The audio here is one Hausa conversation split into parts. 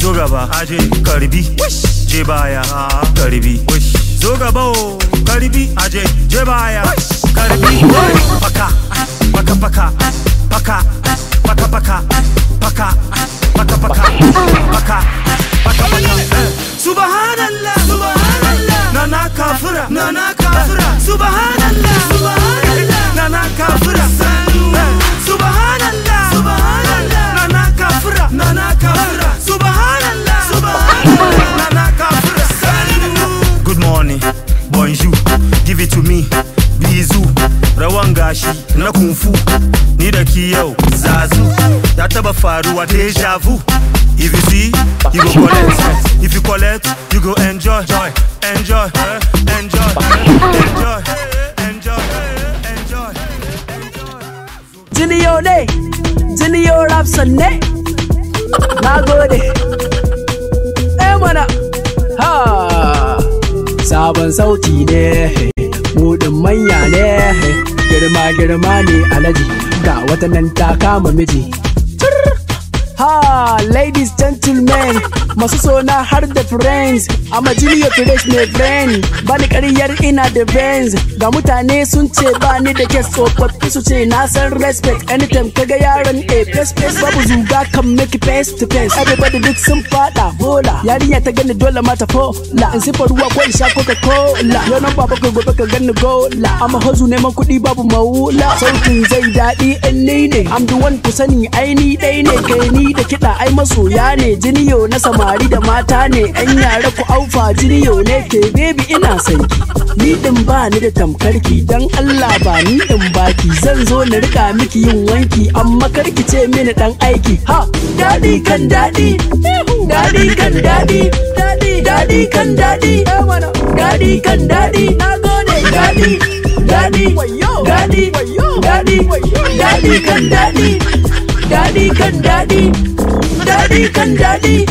zo gaba aje karbi je baya karbi zo gaba karbi aje je baya karbi paka paka paka paka paka paka paka paka paka paka paka subhanallah subhanallah nana kafira subhanallah subhanallah nana kafira subhanallah subhanallah nana kafira subhanallah subhanallah nana kafira. Good morning, bonjour, give it to me, bisou, rawan gashi na kung fu, ni da ki yau zazu, ya taba faruwa deja vu. If you see, you go collect. If you collect, you go enjoy, enjoy, enjoy, enjoy, enjoy, enjoy. Junior ne, Junior Rapson ne. Na gode. Mana, ha. Sabon sauti ne, mudin manya ne. Girma ne alaji, ga wata nan ta kama miji. Ha, ladies, gentlemen, masu sona har da friends, amma Junior Fresh mai friend, bani ƙaryar ina da Benz, ga mutane sun ce bani da kes, tsofaffi su ce na san respect, anytime kaga yaron a face babu zuga kan make face to face, everybody duk sun fada bola, yarinya ta gani dole mata fola, in sifa ruwa ko in sha Coca-Cola, yau nan baba ka gobe ka gani gola, amma hazu neman kuɗi babu maula, sautin zai daɗi in ni ne, I'm the one ku sani aini ɗai ne kai ni da kiɗa ai masoya ne. Jiniyo na samari da mata ne, yan yara ku aufa Jiniyo ne ke baby ina sanki, ni din ba ni da tamkarki, dan Allah ba ni din baki, zan zo na rika miki yin wanki amma karki ce mini dan aiki. Ha, daɗi kan daɗi, daɗi kan daɗi, daɗi kan daɗi, daɗi kan daɗi, na gode daɗi, daɗi, daɗi, daɗi, daɗi kan daɗi, daɗi kan daɗi, daɗi kan daɗi,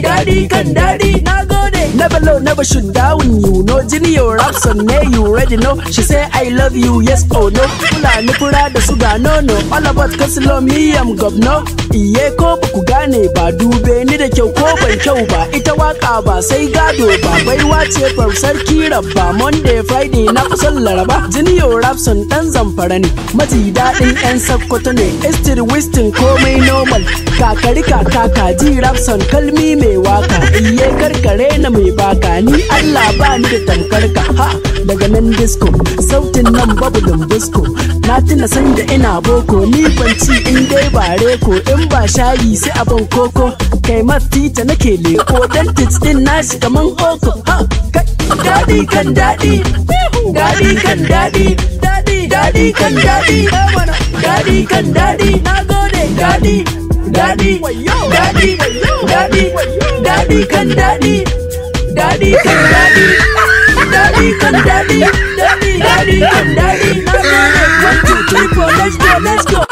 daɗi kan daɗi, na gode. Never low, never shoot down, you know. Junior Rapson, ne, you already know. She say I love you, yes or no. Fulani fura da suga, no. All about kasilo, me, I'm govno. Iye ko ba ku gane ba, dube ni da kyau ko ban kyau ba. Ita waka ba sai gado ba, baiwa ce far sarki rabba. Monday, Friday na kusan Laraba. Junior Rapson dan Zamfara ne, maji daɗin 'yan Sokoto ne. Estir Wistin komai normal, kakari kakaji Rapson kalmi mai waka. Iye karkare na mai baka, ni Allah ba ni da tamkarka. Ha, daga nan disco, sautin nan babu dumbusko. Na tuna san da ina boko, ni ban ci in dai ba reko, in ba shayi sai abin koko. Kai matita nake leko, dan tits din nashi kaman oko. Ha, kai daɗi kan daɗi, daɗi kan daɗi, daɗi kan daɗi, daɗi kan daɗi, na gode daɗi, daɗi, daɗi, daɗi, daɗi kan daɗi, daɗi kan daɗi, daɗi kan daɗi, daɗi kan daɗi, na gode. 1, 2, 3, 4, let's go, let's go.